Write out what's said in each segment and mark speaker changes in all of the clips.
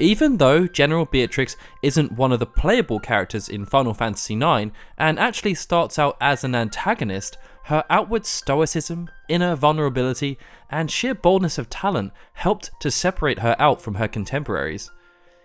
Speaker 1: Even though General Beatrix isn't one of the playable characters in Final Fantasy IX and actually starts out as an antagonist, her outward stoicism, inner vulnerability, and sheer boldness of talent helped to separate her out from her contemporaries.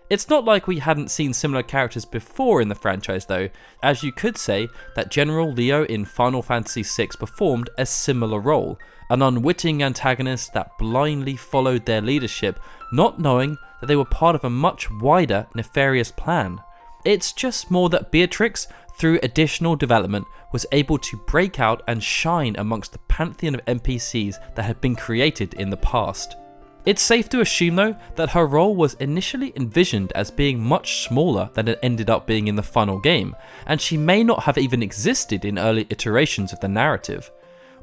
Speaker 1: It's not like we hadn't seen similar characters before in the franchise though, as you could say that General Leo in Final Fantasy VI performed a similar role, an unwitting antagonist that blindly followed their leadership, not knowing that they were part of a much wider nefarious plan. It's just more that Beatrix, through additional development, was able to break out and shine amongst the pantheon of NPCs that had been created in the past. It's safe to assume though that her role was initially envisioned as being much smaller than it ended up being in the final game, and she may not have even existed in early iterations of the narrative.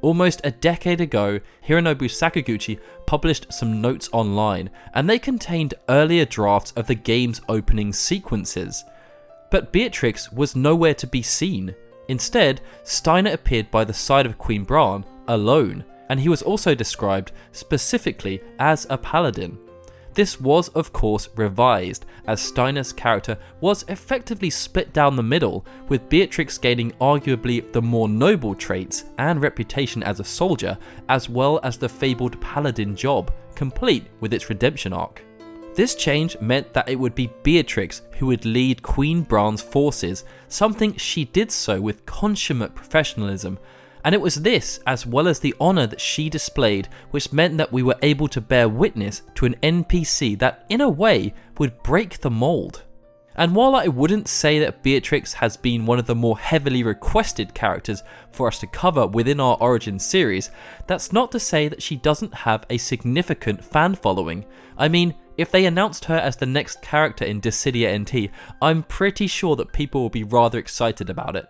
Speaker 1: Almost a decade ago, Hironobu Sakaguchi published some notes online, and they contained earlier drafts of the game's opening sequences. But Beatrix was nowhere to be seen. Instead, Steiner appeared by the side of Queen Brahne, alone, and he was also described specifically as a paladin. This was of course revised, as Steiner's character was effectively split down the middle, with Beatrix gaining arguably the more noble traits and reputation as a soldier, as well as the fabled paladin job, complete with its redemption arc. This change meant that it would be Beatrix who would lead Queen Brahne's forces, something she did so with consummate professionalism. And it was this, as well as the honour that she displayed, which meant that we were able to bear witness to an NPC that, in a way, would break the mould. And while I wouldn't say that Beatrix has been one of the more heavily requested characters for us to cover within our Origins series, that's not to say that she doesn't have a significant fan following. I mean, if they announced her as the next character in Dissidia NT, I'm pretty sure that people will be rather excited about it.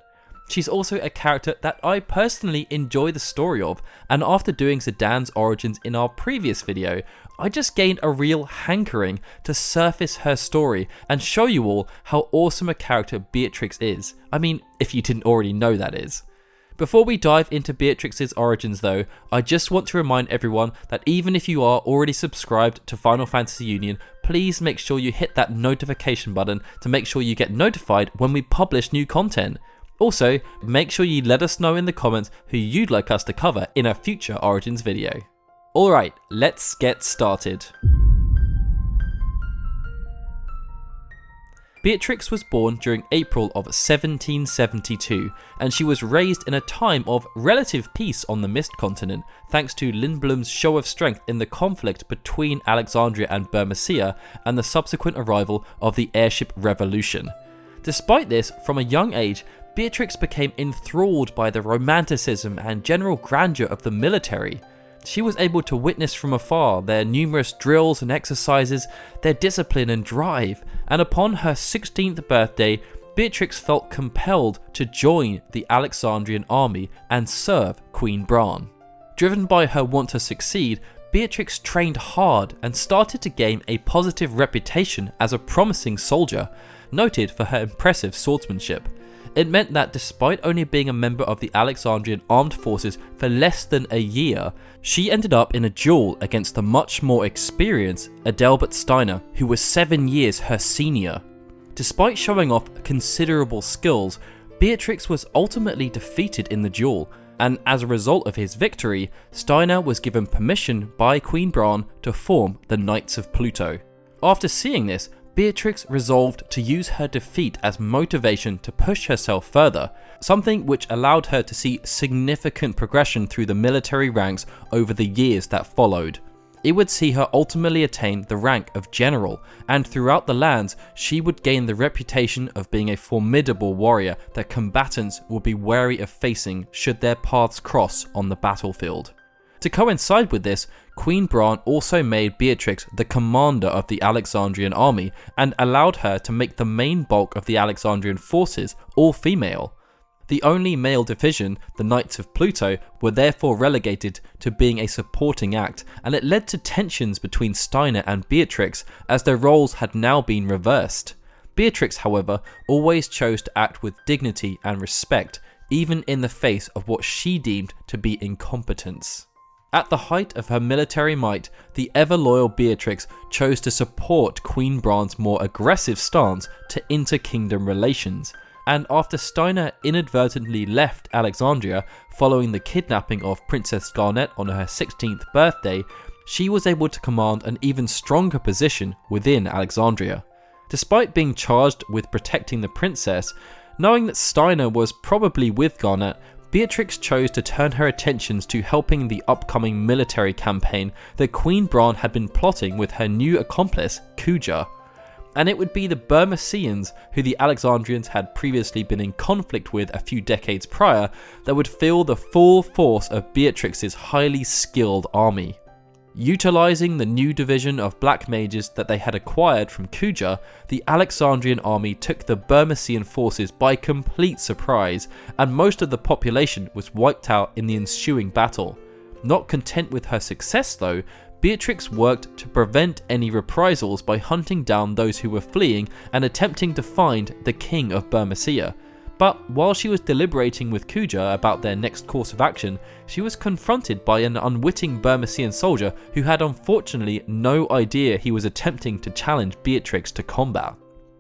Speaker 1: She's also a character that I personally enjoy the story of, and after doing Zidane's origins in our previous video, I just gained a real hankering to surface her story and show you all how awesome a character Beatrix is. I mean, if you didn't already know, that is. Before we dive into Beatrix's origins though, I just want to remind everyone that even if you are already subscribed to Final Fantasy Union, please make sure you hit that notification button to make sure you get notified when we publish new content. Also, make sure you let us know in the comments who you'd like us to cover in a future Origins video. Alright, let's get started. Beatrix was born during April of 1772, and she was raised in a time of relative peace on the Mist Continent, thanks to Lindblum's show of strength in the conflict between Alexandria and Burmecia and the subsequent arrival of the airship revolution. Despite this, from a young age, Beatrix became enthralled by the romanticism and general grandeur of the military. She was able to witness from afar their numerous drills and exercises, their discipline and drive, and upon her 16th birthday, Beatrix felt compelled to join the Alexandrian army and serve Queen Brahne. Driven by her want to succeed, Beatrix trained hard and started to gain a positive reputation as a promising soldier, noted for her impressive swordsmanship. It meant that despite only being a member of the Alexandrian armed forces for less than a year, she ended up in a duel against the much more experienced Adelbert Steiner, who was 7 years her senior. Despite showing off considerable skills, Beatrix was ultimately defeated in the duel, and as a result of his victory, Steiner was given permission by Queen Brahne to form the Knights of Pluto. After seeing this, Beatrix resolved to use her defeat as motivation to push herself further, something which allowed her to see significant progression through the military ranks over the years that followed. It would see her ultimately attain the rank of general, and throughout the lands she would gain the reputation of being a formidable warrior that combatants would be wary of facing should their paths cross on the battlefield. To coincide with this, Queen Brahne also made Beatrix the commander of the Alexandrian army and allowed her to make the main bulk of the Alexandrian forces all female. The only male division, the Knights of Pluto, were therefore relegated to being a supporting act, and it led to tensions between Steiner and Beatrix as their roles had now been reversed. Beatrix, however, always chose to act with dignity and respect, even in the face of what she deemed to be incompetence. At the height of her military might, the ever-loyal Beatrix chose to support Queen Brahne's more aggressive stance to inter-kingdom relations, and after Steiner inadvertently left Alexandria following the kidnapping of Princess Garnet on her 16th birthday, she was able to command an even stronger position within Alexandria. Despite being charged with protecting the princess, knowing that Steiner was probably with Garnet, Beatrix chose to turn her attentions to helping the upcoming military campaign that Queen Brahne had been plotting with her new accomplice, Kuja. And it would be the Burmecians, who the Alexandrians had previously been in conflict with a few decades prior, that would feel the full force of Beatrix's highly skilled army. Utilising the new division of black mages that they had acquired from Kuja, the Alexandrian army took the Burmecian forces by complete surprise, and most of the population was wiped out in the ensuing battle. Not content with her success though, Beatrix worked to prevent any reprisals by hunting down those who were fleeing and attempting to find the king of Burmecia. But while she was deliberating with Kuja about their next course of action, she was confronted by an unwitting Burmecian soldier who had unfortunately no idea he was attempting to challenge Beatrix to combat.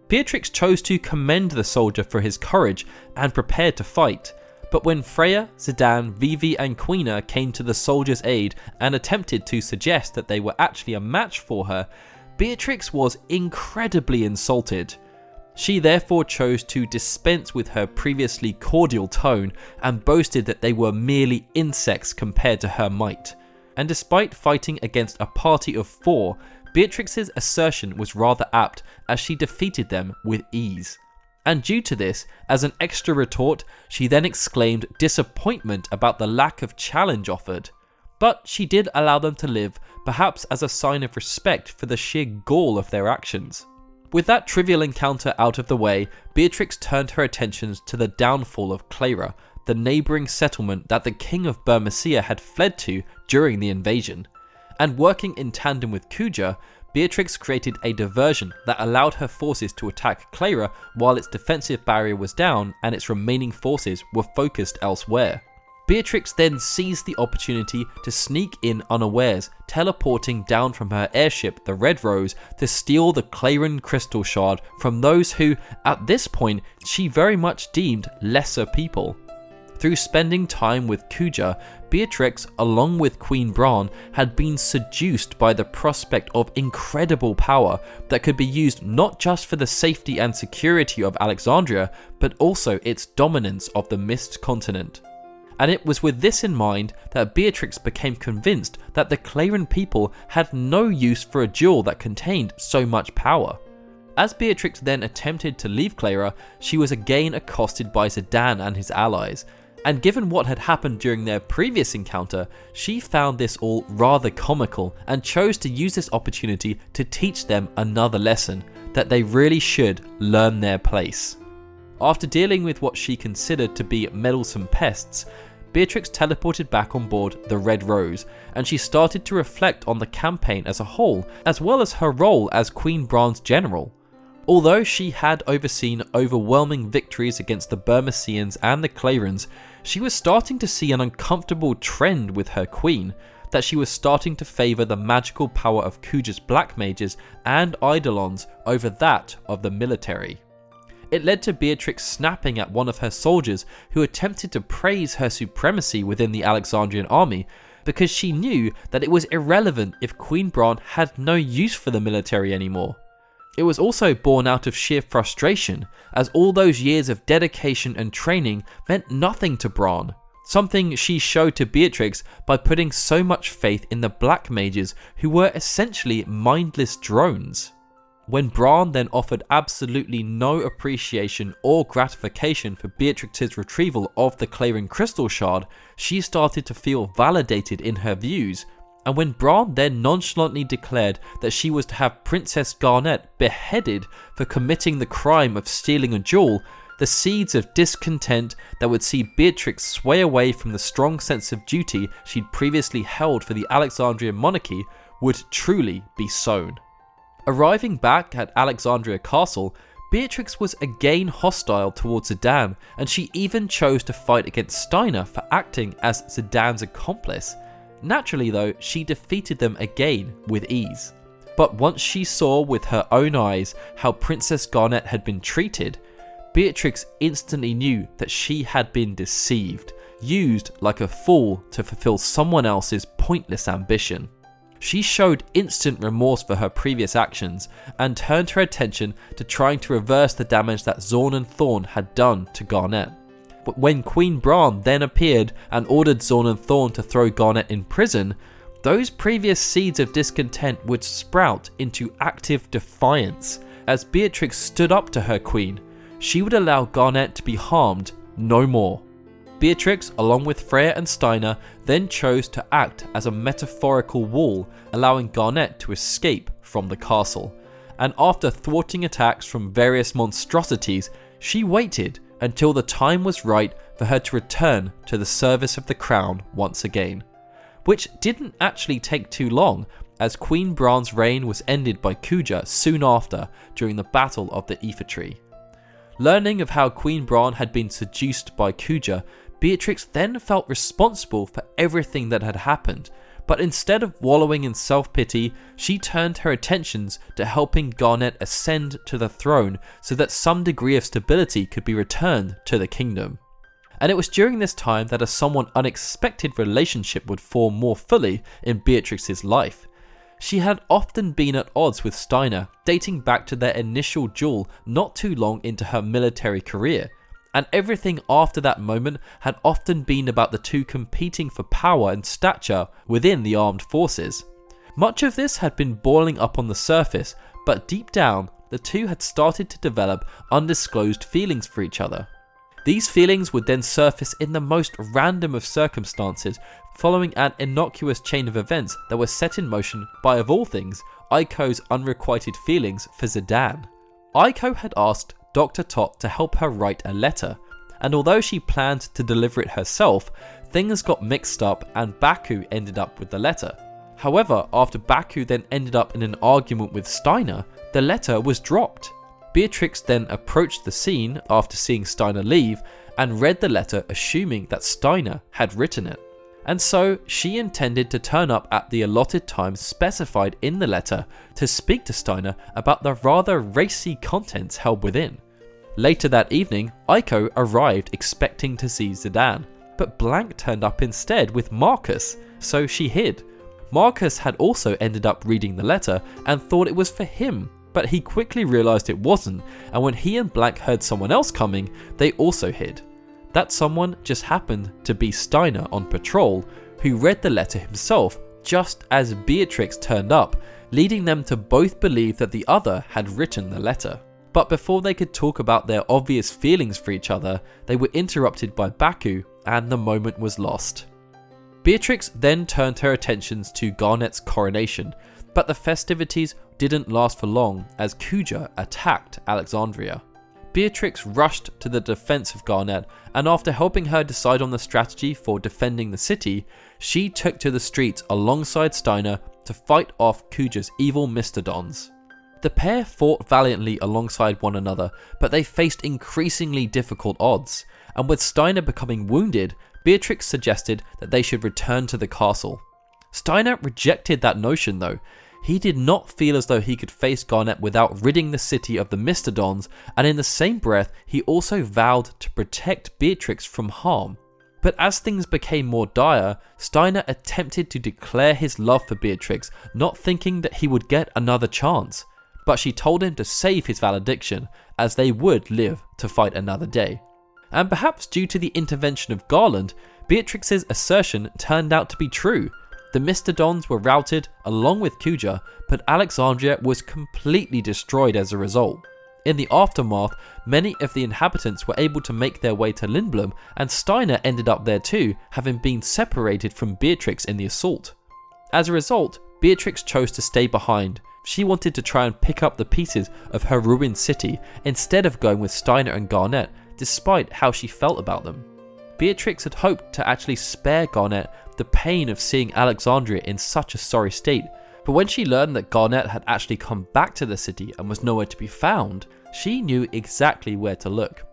Speaker 1: Beatrix chose to commend the soldier for his courage and prepared to fight, but when Freya, Zidane, Vivi and Quina came to the soldier's aid and attempted to suggest that they were actually a match for her, Beatrix was incredibly insulted. She therefore chose to dispense with her previously cordial tone and boasted that they were merely insects compared to her might. And despite fighting against a party of 4, Beatrix's assertion was rather apt as she defeated them with ease. And due to this, as an extra retort, she then exclaimed disappointment about the lack of challenge offered. But she did allow them to live, perhaps as a sign of respect for the sheer gall of their actions. With that trivial encounter out of the way, Beatrix turned her attentions to the downfall of Cleyra, the neighbouring settlement that the king of Burmecia had fled to during the invasion. And working in tandem with Kuja, Beatrix created a diversion that allowed her forces to attack Cleyra while its defensive barrier was down and its remaining forces were focused elsewhere. Beatrix then seized the opportunity to sneak in unawares, teleporting down from her airship, the Red Rose, to steal the Cleyran crystal shard from those who, at this point, she very much deemed lesser people. Through spending time with Kuja, Beatrix, along with Queen Brahne, had been seduced by the prospect of incredible power that could be used not just for the safety and security of Alexandria, but also its dominance of the Mist Continent. And it was with this in mind that Beatrix became convinced that the Cleyran people had no use for a jewel that contained so much power. As Beatrix then attempted to leave Cleyra, she was again accosted by Zidane and his allies, and given what had happened during their previous encounter, she found this all rather comical and chose to use this opportunity to teach them another lesson, that they really should learn their place. After dealing with what she considered to be meddlesome pests, Beatrix teleported back on board the Red Rose, and she started to reflect on the campaign as a whole, as well as her role as Queen Brahne's general. Although she had overseen overwhelming victories against the Burmecians and the Cleyrans, she was starting to see an uncomfortable trend with her queen, that she was starting to favour the magical power of Kuja's black mages and eidolons over that of the military. It led to Beatrix snapping at one of her soldiers who attempted to praise her supremacy within the Alexandrian army, because she knew that it was irrelevant if Queen Brahne had no use for the military anymore. It was also born out of sheer frustration, as all those years of dedication and training meant nothing to Brahne, something she showed to Beatrix by putting so much faith in the black mages who were essentially mindless drones. When Brahne then offered absolutely no appreciation or gratification for Beatrix's retrieval of the Cleyran crystal shard, she started to feel validated in her views, and when Brahne then nonchalantly declared that she was to have Princess Garnet beheaded for committing the crime of stealing a jewel, the seeds of discontent that would see Beatrix sway away from the strong sense of duty she'd previously held for the Alexandrian monarchy would truly be sown. Arriving back at Alexandria Castle, Beatrix was again hostile towards Zidane, and she even chose to fight against Steiner for acting as Zidane's accomplice. Naturally though, she defeated them again with ease. But once she saw with her own eyes how Princess Garnet had been treated, Beatrix instantly knew that she had been deceived, used like a fool to fulfill someone else's pointless ambition. She showed instant remorse for her previous actions and turned her attention to trying to reverse the damage that Zorn and Thorn had done to Garnet. But when Queen Brahne then appeared and ordered Zorn and Thorn to throw Garnet in prison, those previous seeds of discontent would sprout into active defiance. As Beatrix stood up to her queen, she would allow Garnet to be harmed no more. Beatrix, along with Freya and Steiner, then chose to act as a metaphorical wall, allowing Garnet to escape from the castle. And after thwarting attacks from various monstrosities, she waited until the time was right for her to return to the service of the crown once again. Which didn't actually take too long, as Queen Brahne's reign was ended by Kuja soon after during the Battle of the Aether Tree. Learning of how Queen Brahne had been seduced by Kuja, Beatrix then felt responsible for everything that had happened, but instead of wallowing in self-pity, she turned her attentions to helping Garnet ascend to the throne so that some degree of stability could be returned to the kingdom. And it was during this time that a somewhat unexpected relationship would form more fully in Beatrix's life. She had often been at odds with Steiner, dating back to their initial duel not too long into her military career, and everything after that moment had often been about the two competing for power and stature within the armed forces. Much of this had been boiling up on the surface, but deep down, the two had started to develop undisclosed feelings for each other. These feelings would then surface in the most random of circumstances, following an innocuous chain of events that were set in motion by, of all things, Aiko's unrequited feelings for Zidane. Aiko had asked Dr. Tot to help her write a letter, and although she planned to deliver it herself, things got mixed up and Baku ended up with the letter. However, after Baku then ended up in an argument with Steiner, the letter was dropped. Beatrix then approached the scene after seeing Steiner leave and read the letter, assuming that Steiner had written it. And so she intended to turn up at the allotted time specified in the letter to speak to Steiner about the rather racy contents held within. Later that evening, Aiko arrived expecting to see Zidane, but Blank turned up instead with Marcus, so she hid. Marcus had also ended up reading the letter and thought it was for him, but he quickly realised it wasn't, and when he and Blank heard someone else coming, they also hid. That someone just happened to be Steiner on patrol, who read the letter himself just as Beatrix turned up, leading them to both believe that the other had written the letter. But before they could talk about their obvious feelings for each other, they were interrupted by Baku, and the moment was lost. Beatrix then turned her attentions to Garnet's coronation, but the festivities didn't last for long as Kuja attacked Alexandria. Beatrix rushed to the defense of Garnet, and after helping her decide on the strategy for defending the city, she took to the streets alongside Steiner to fight off Kuja's evil Mistodons. The pair fought valiantly alongside one another, but they faced increasingly difficult odds, and with Steiner becoming wounded, Beatrix suggested that they should return to the castle. Steiner rejected that notion though. He did not feel as though he could face Garnet without ridding the city of the Mistodons, and in the same breath, he also vowed to protect Beatrix from harm. But as things became more dire, Steiner attempted to declare his love for Beatrix, not thinking that he would get another chance. But she told him to save his valediction, as they would live to fight another day. And perhaps due to the intervention of Garland, Beatrix's assertion turned out to be true. The Mistodons were routed along with Kuja, but Alexandria was completely destroyed as a result. In the aftermath, many of the inhabitants were able to make their way to Lindblom, and Steiner ended up there too, having been separated from Beatrix in the assault. As a result, Beatrix chose to stay behind. She wanted to try and pick up the pieces of her ruined city instead of going with Steiner and Garnet, despite how she felt about them. Beatrix had hoped to actually spare Garnet the pain of seeing Alexandria in such a sorry state, but when she learned that Garnet had actually come back to the city and was nowhere to be found, she knew exactly where to look.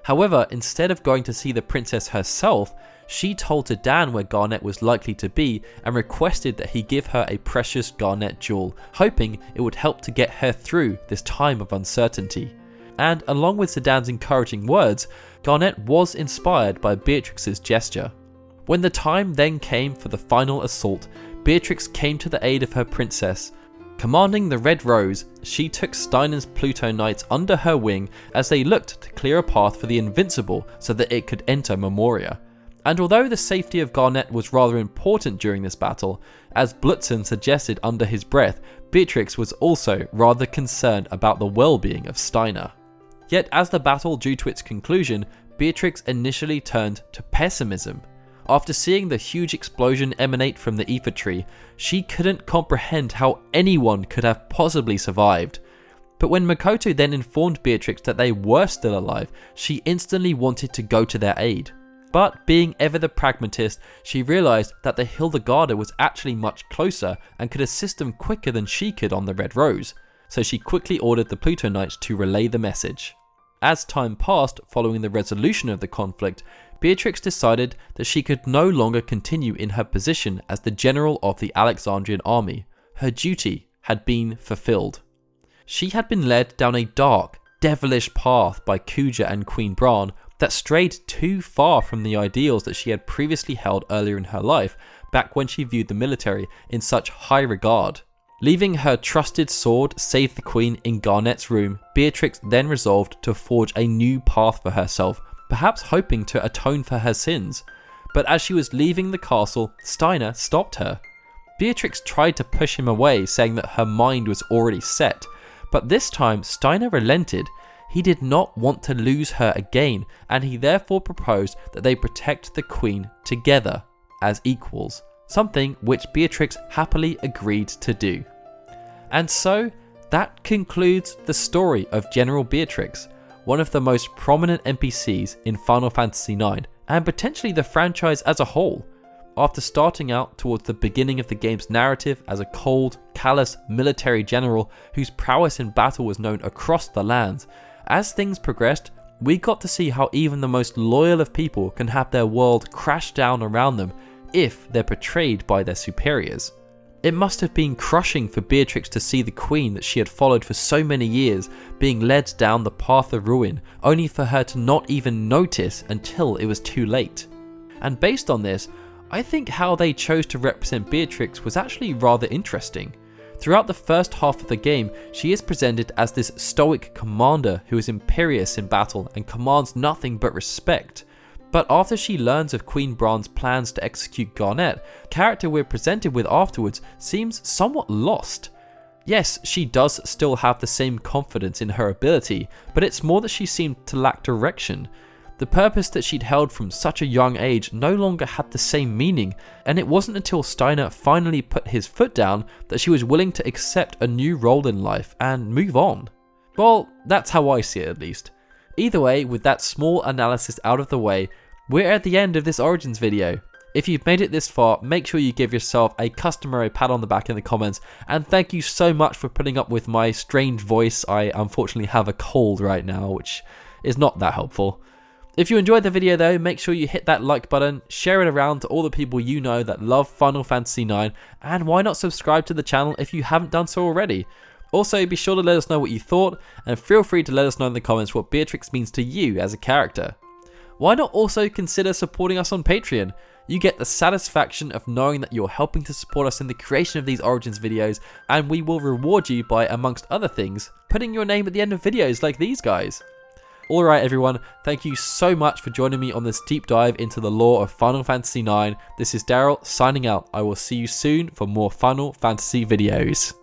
Speaker 1: However, instead of going to see the princess herself, she told to Dan where Garnet was likely to be and requested that he give her a precious Garnet jewel, hoping it would help to get her through this time of uncertainty. And along with Sedan's encouraging words, Garnet was inspired by Beatrix's gesture. When the time then came for the final assault, Beatrix came to the aid of her princess. Commanding the Red Rose, she took Steiner's Pluto Knights under her wing as they looked to clear a path for the Invincible so that it could enter Memoria. And although the safety of Garnet was rather important during this battle, as Blutzen suggested under his breath, Beatrix was also rather concerned about the well-being of Steiner. Yet as the battle drew to its conclusion, Beatrix initially turned to pessimism. After seeing the huge explosion emanate from the ether tree, she couldn't comprehend how anyone could have possibly survived. But when Makoto then informed Beatrix that they were still alive, she instantly wanted to go to their aid. But being ever the pragmatist, she realised that the Hildegarda was actually much closer and could assist them quicker than she could on the Red Rose, so she quickly ordered the Pluto Knights to relay the message. As time passed following the resolution of the conflict, Beatrix decided that she could no longer continue in her position as the general of the Alexandrian army. Her duty had been fulfilled. She had been led down a dark, devilish path by Kuja and Queen Brahne that strayed too far from the ideals that she had previously held earlier in her life, back when she viewed the military in such high regard. Leaving her trusted sword, Save the Queen, in Garnet's room, Beatrix then resolved to forge a new path for herself, perhaps hoping to atone for her sins. But as she was leaving the castle, Steiner stopped her. Beatrix tried to push him away, saying that her mind was already set, but this time Steiner relented. He did not want to lose her again, and he therefore proposed that they protect the Queen together, as equals, something which Beatrix happily agreed to do. And so, that concludes the story of General Beatrix, one of the most prominent NPCs in Final Fantasy IX, and potentially the franchise as a whole. After starting out towards the beginning of the game's narrative as a cold, callous military general whose prowess in battle was known across the lands, as things progressed, we got to see how even the most loyal of people can have their world crash down around them if they're betrayed by their superiors. It must have been crushing for Beatrix to see the Queen that she had followed for so many years being led down the path of ruin, only for her to not even notice until it was too late. And based on this, I think how they chose to represent Beatrix was actually rather interesting. Throughout the first half of the game, she is presented as this stoic commander who is imperious in battle and commands nothing but respect. But after she learns of Queen Brahne's plans to execute Garnet, the character we're presented with afterwards seems somewhat lost. Yes, she does still have the same confidence in her ability, but it's more that she seemed to lack direction. The purpose that she'd held from such a young age no longer had the same meaning, and it wasn't until Steiner finally put his foot down that she was willing to accept a new role in life and move on. Well, that's how I see it at least. Either way, with that small analysis out of the way, we're at the end of this Origins video. If you've made it this far, make sure you give yourself a customary pat on the back in the comments, and thank you so much for putting up with my strange voice. I unfortunately have a cold right now, which is not that helpful. If you enjoyed the video though, make sure you hit that like button, share it around to all the people you know that love Final Fantasy IX, and why not subscribe to the channel if you haven't done so already. Also, be sure to let us know what you thought, and feel free to let us know in the comments what Beatrix means to you as a character. Why not also consider supporting us on Patreon? You get the satisfaction of knowing that you're helping to support us in the creation of these Origins videos, and we will reward you by, amongst other things, putting your name at the end of videos like these guys. Alright everyone, thank you so much for joining me on this deep dive into the lore of Final Fantasy IX. This is Daryl signing out. I will see you soon for more Final Fantasy videos.